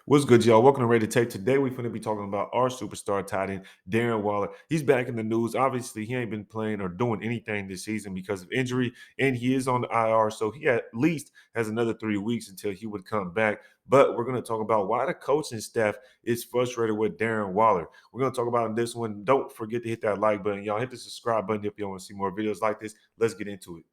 What's good, y'all? Welcome to Ready to Tape. Today, we're going to be talking about our superstar tight end, Darren Waller. He's back in the news. Obviously, he ain't been playing or doing anything this season because of injury, and he is on the IR, so he at least has another 3 weeks until he would come back. But we're going to talk about why the coaching staff is frustrated with Darren Waller. We're going to talk about this one. Don't forget to hit that like button. Y'all hit the subscribe button if you want to see more videos like this. Let's get into it.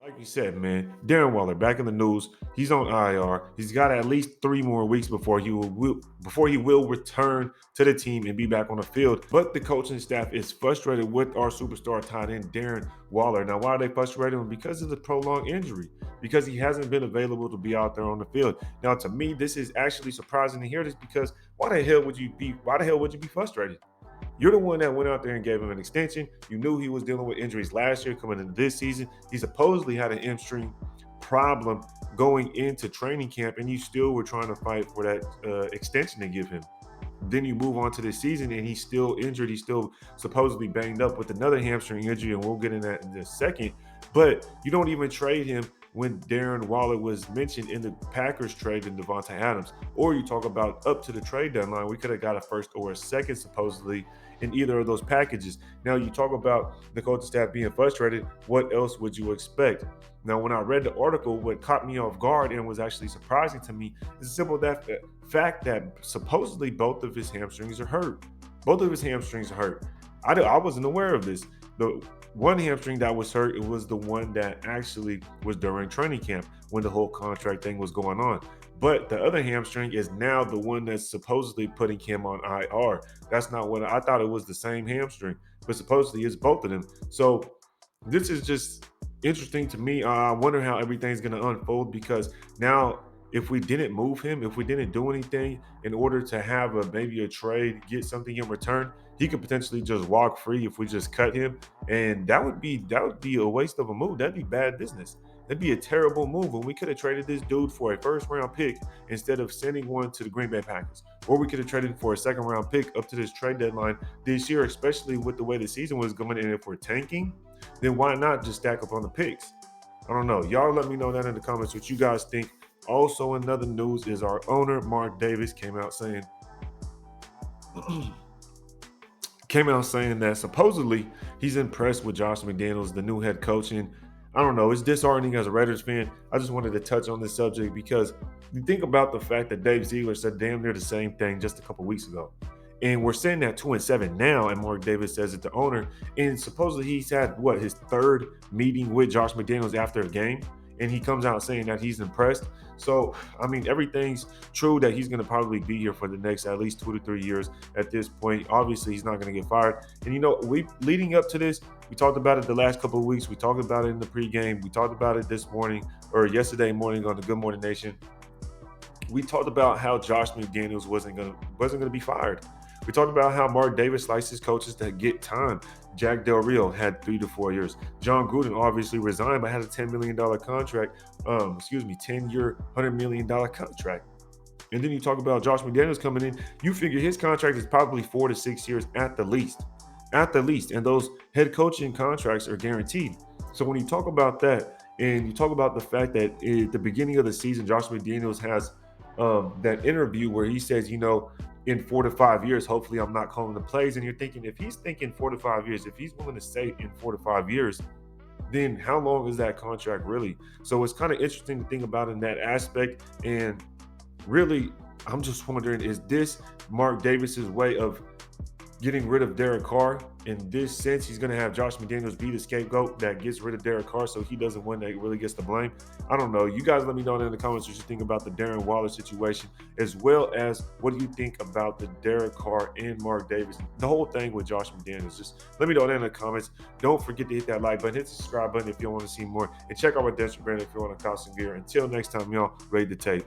Like you said, man, Darren Waller back in the news. He's on IR. He's got at least 3 more weeks before he will return to the team and be back on the field. But the coaching staff is frustrated with our superstar tight end Darren Waller. Now, why are they frustrated? Because of the prolonged injury. Because he hasn't been available to be out there on the field. Now, to me, this is actually surprising to hear this because why the hell would you be frustrated? You're the one that went out there and gave him an extension. You knew he was dealing with injuries last year coming into this season. He supposedly had an hamstring problem going into training camp, and you still were trying to fight for that extension to give him. Then you move on to the season, and he's still injured. He's still supposedly banged up with another hamstring injury, and we'll get in that in a second. But you don't even trade him when Darren Waller was mentioned in the Packers trade in Devontae Adams. Or you talk about up to the trade deadline, we could have got a first or a second supposedly in either of those packages. Now you talk about the coaching staff being frustrated. What else would you expect? Now, when I read the article, what caught me off guard and was actually surprising to me is the simple fact that supposedly both of his hamstrings are hurt. Both of his hamstrings are hurt. I wasn't aware of this. The one hamstring that was hurt, it was the one that actually was during training camp when the whole contract thing was going on. But the other hamstring is now the one that's supposedly putting him on IR. That's not what I thought. It was the same hamstring, but supposedly it's both of them. So this is just interesting to me. I wonder how everything's going to unfold because now, if we didn't move him, if we didn't do anything in order to have maybe a trade, get something in return, he could potentially just walk free if we just cut him, and that would be a waste of a move. That'd be bad business. That'd be a terrible move. And we could have traded this dude for a first round pick instead of sending one to the Green Bay Packers, or we could have traded for a second round pick up to this trade deadline this year, especially with the way the season was going. And if we're tanking, then why not just stack up on the picks? I don't know. Y'all let me know that in the comments what you guys think. Also, another news is our owner, Mark Davis, came out saying that supposedly he's impressed with Josh McDaniels, the new head coach. And I don't know, it's disheartening as a Raiders fan. I just wanted to touch on this subject because you think about the fact that Dave Ziegler said damn near the same thing just a couple weeks ago. And we're sitting at 2-7 now, and Mark Davis says it, the owner. And supposedly he's had his third meeting with Josh McDaniels after a game, and he comes out saying that he's impressed. So, I mean, everything's true that he's going to probably be here for the next at least 2 to 3 years at this point. Obviously, he's not going to get fired. And, we leading up to this, we talked about it the last couple of weeks. We talked about it in the pregame. We talked about it this morning or yesterday morning on the Good Morning Nation. We talked about how Josh McDaniels wasn't gonna be fired. We talked about how Mark Davis likes his coaches to get time. Jack Del Rio had 3 to 4 years. John Gruden obviously resigned, but had a $10 million contract. 10-year, $100 million contract. And then you talk about Josh McDaniels coming in. You figure his contract is probably 4 to 6 years at the least. At the least. And those head coaching contracts are guaranteed. So when you talk about that, and you talk about the fact that at the beginning of the season, Josh McDaniels has that interview where he says, in 4 to 5 years, hopefully I'm not calling the plays. And you're thinking, if he's thinking 4 to 5 years, if he's willing to say in 4 to 5 years, then how long is that contract really? So it's kind of interesting to think about in that aspect. And really, I'm just wondering, is this Mark Davis's way of getting rid of Derek Carr? In this sense, he's going to have Josh McDaniels be the scapegoat that gets rid of Derek Carr so he doesn't win, that really gets the blame. I don't know. You guys let me know in the comments what you think about the Darren Waller situation, as well as what do you think about the Derek Carr and Mark Davis, the whole thing with Josh McDaniels. Just let me know in the comments. Don't forget to hit that like button, hit the subscribe button if you want to see more, and check out our Destination brand if you want to cop some gear. Until next time, y'all, ready to tape.